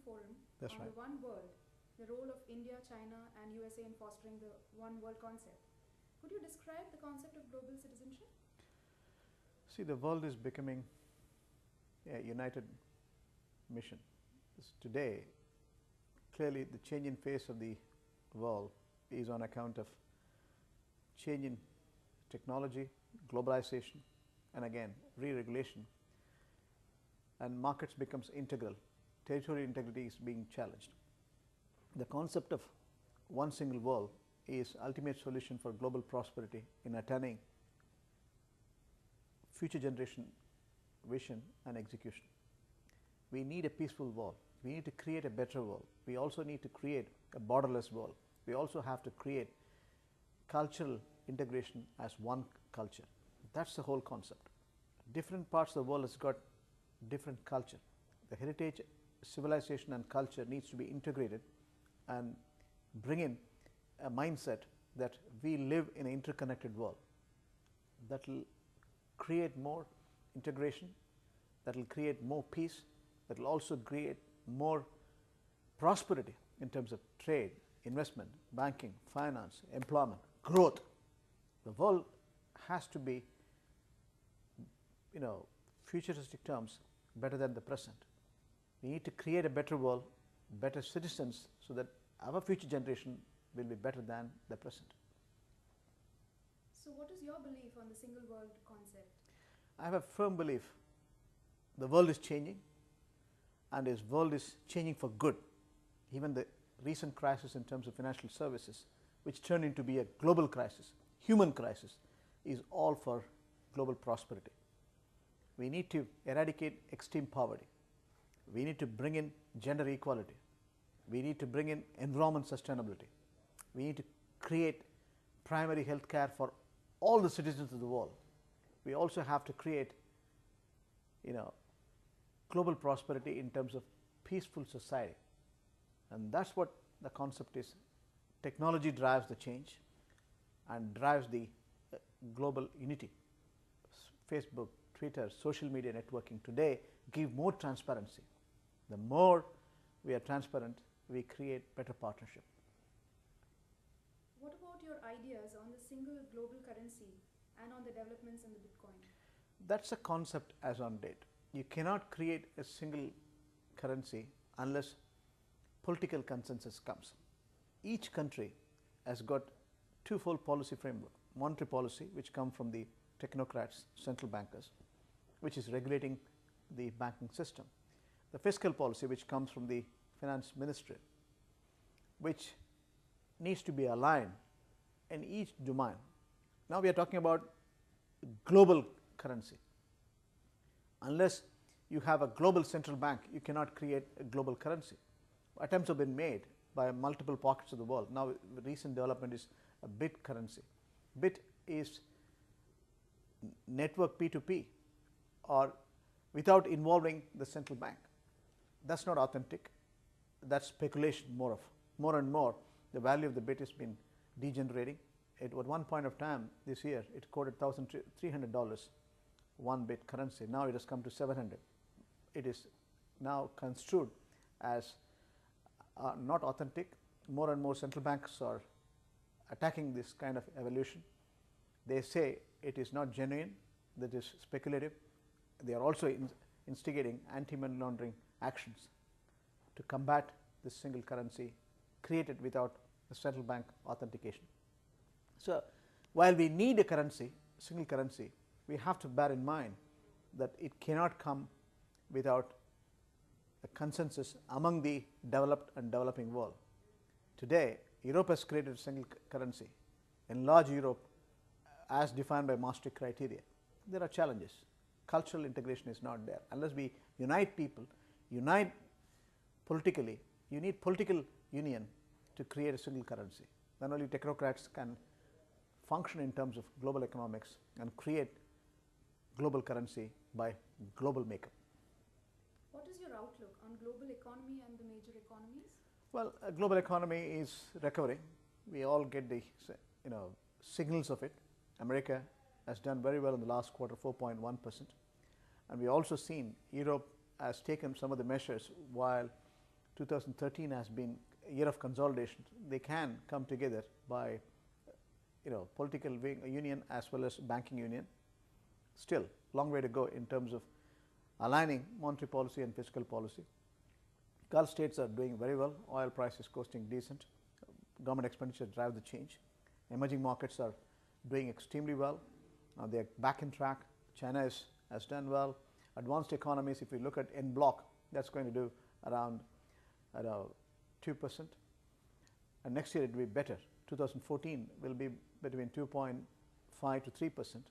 Forum That's on right. the One World, the role of India, China and USA in fostering the One World concept. Could you describe the concept of global citizenship? See, the world is becoming a united mission. Today, clearly the change in face of the world is on account of change in technology, globalization, and again re-regulation, and markets becomes integral. Territorial integrity is being challenged. The concept of one single world is ultimate solution for global prosperity in attaining future generation vision and execution. We need a peaceful world. We need to create a better world. We also need to create a borderless world. We also have to create cultural integration as one culture. That's the whole concept. Different parts of the world has got different culture. The heritage, civilization and culture needs to be integrated and bring in a mindset that we live in an interconnected world. That will create more integration, that will create more peace, that will also create more prosperity in terms of trade, investment, banking, finance, employment, growth. The world has to be, futuristic terms, better than the present. We need to create a better world, better citizens, so that our future generation will be better than the present. So what is your belief on the single world concept? I have a firm belief the world is changing, and this world is changing for good. Even the recent crisis in terms of financial services, which turned into be a global crisis, human crisis, is all for global prosperity. We need to eradicate extreme poverty. We need to bring in gender equality. We need to bring in environment sustainability. We need to create primary health care for all the citizens of the world. We also have to create, global prosperity in terms of peaceful society, and that's what the concept is. Technology drives the change and drives the global unity. Facebook, Twitter, social media networking today give more transparency. The more we are transparent, we create better partnership. What about your ideas on the single global currency and on the developments in the Bitcoin? That's a concept as on date. You cannot create a single currency unless political consensus comes. Each country has got twofold policy framework: monetary policy, which come from the technocrats, central bankers, which is regulating the banking system; the fiscal policy, which comes from the finance ministry, which needs to be aligned in each domain. Now we are talking about global currency. Unless you have a global central bank, you cannot create a global currency. Attempts have been made by multiple pockets of the world. Now the recent development is a bit currency. Bit is network P2P, or without involving the central bank. That's not authentic. That's speculation. More and more the value of the bit has been degenerating. At one point of time this year, it quoted $1,300 one bit currency. Now it has come to 700. It is now construed as not authentic. More and more central banks are attacking this kind of evolution. They say it is not genuine, that is speculative. They are also instigating anti-money laundering actions to combat this single currency created without a central bank authentication. So while we need a currency, single currency, we have to bear in mind that it cannot come without a consensus among the developed and developing world. Today, Europe has created a single currency. In large Europe, as defined by Maastricht criteria, there are challenges. Cultural integration is not there. Unless we unite people, unite politically, you need political union to create a single currency. Then only technocrats can function in terms of global economics and create global currency by global makeup. What is your outlook on global economy and the major economies? Well, global economy is recovering. We all get the signals of it. America has done very well in the last quarter, 4.1%, and we also seen Europe has taken some of the measures while 2013 has been a year of consolidation. They can come together by political union as well as banking union. Still long way to go in terms of aligning monetary policy and fiscal policy. Gulf states are doing very well. Oil prices costing decent. Government expenditure drive the change. Emerging markets are doing extremely well. They are back in track. China has done well. Advanced economies, if we look at en bloc, that's going to do around 2%. And next year it will be better. 2014 will be between 2.5 to 3%.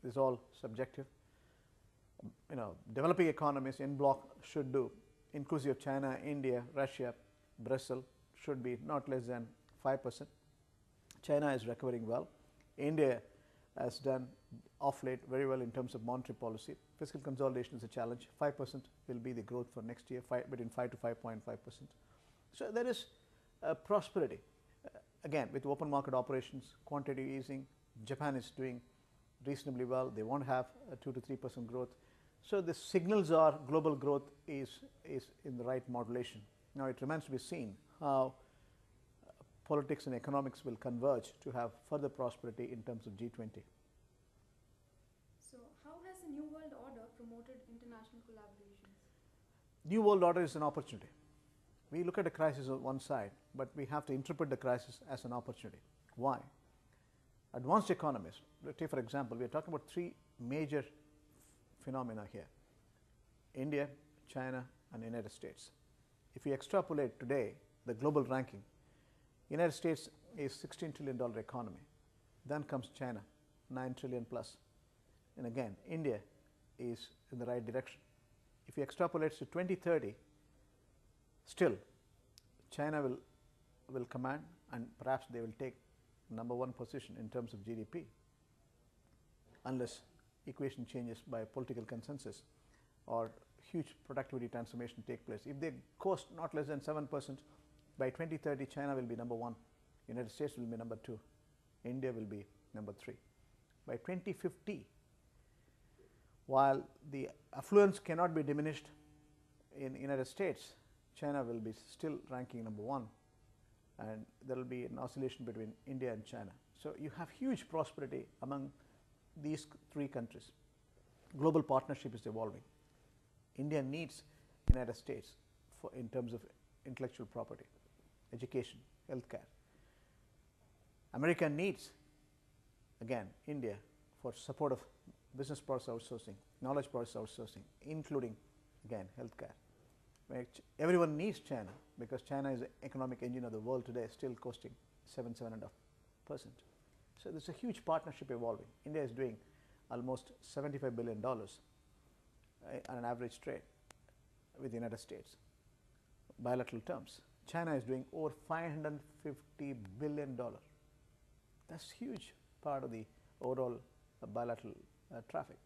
This is all subjective. Developing economies en bloc should do, inclusive of China, India, Russia, Brazil, should be not less than 5%. China is recovering well. India has done off late very well in terms of monetary policy. Fiscal consolidation is a challenge. 5% will be the growth for next year, between 5 to 5.5%. So there is prosperity. Again, with open market operations, quantitative easing, Japan is doing reasonably well. They won't have a 2 to 3% growth. So the signals are global growth is in the right modulation. Now it remains to be seen how politics and economics will converge to have further prosperity in terms of G20. So how has the New World Order promoted international collaborations? New World Order is an opportunity. We look at a crisis on one side, but we have to interpret the crisis as an opportunity. Why? Advanced economies, let's take for example, we are talking about three major phenomena here: India, China and the United States. If we extrapolate today the global ranking, United States is $16 trillion economy, then comes China, 9 trillion plus, and again India is in the right direction. If we extrapolate to 2030, still China will command, and perhaps they will take #1 position in terms of GDP, unless equation changes by political consensus or huge productivity transformation take place. If they coast not less than 7%, by 2030 China will be #1, United States will be #2, India will be #3. By 2050, while the affluence cannot be diminished in United States, China will be still ranking #1, and there will be an oscillation between India and China. So you have huge prosperity among these three countries. Global partnership is evolving. India needs United States in terms of intellectual property, education, healthcare. America needs, again, India for support of business process outsourcing, knowledge process outsourcing, including, again, healthcare. Everyone needs China because China is the economic engine of the world today, still costing 7.5%. So there's a huge partnership evolving. India is doing almost $75 billion on an average trade with the United States, bilateral terms. China is doing over $550 billion. That's huge part of the overall bilateral traffic.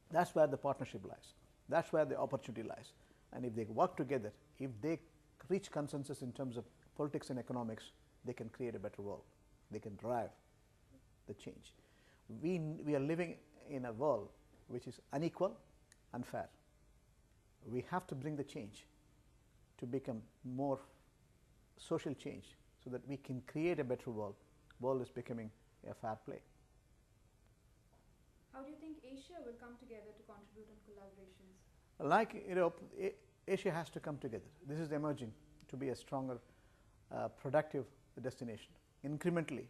That's where the partnership lies. That's where the opportunity lies. And if they work together, if they reach consensus in terms of politics and economics, they can create a better world. They can drive the change. We are living in a world which is unequal, unfair. We have to bring the change to become more social change so that we can create a better world. World is becoming a fair play. How do you think Asia will come together to contribute on collaborations? Like Europe, Asia has to come together. This is emerging to be a stronger, productive destination. Incrementally,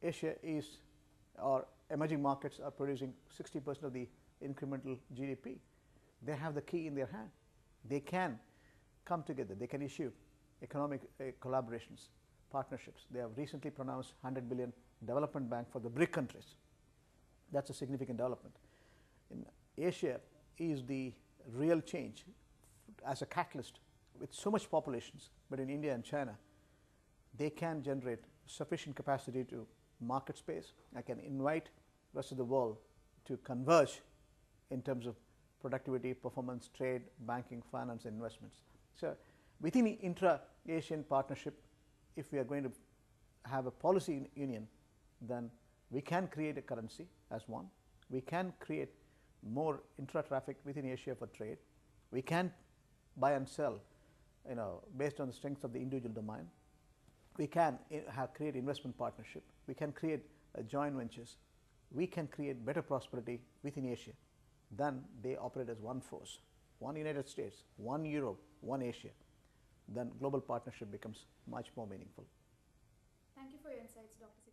Asia is, or emerging markets are producing 60% of the incremental GDP. They have the key in their hand. They can come together. They can issue economic collaborations, partnerships. They have recently pronounced 100 billion development bank for the BRIC countries. That's a significant development. In Asia is the real change as a catalyst with so much populations, but in India and China, they can generate sufficient capacity to market space. I can invite the rest of the world to converge in terms of productivity, performance, trade, banking, finance, and investments. So within the intra-Asian partnership, if we are going to have a policy union, then we can create a currency as one. We can create more intra-traffic within Asia for trade. We can buy and sell based on the strengths of the individual domain. We can create investment partnership. We can create joint ventures. We can create better prosperity within Asia. Then they operate as one force, one United States, one Europe, one Asia. Then global partnership becomes much more meaningful. Thank you for your insights, Dr.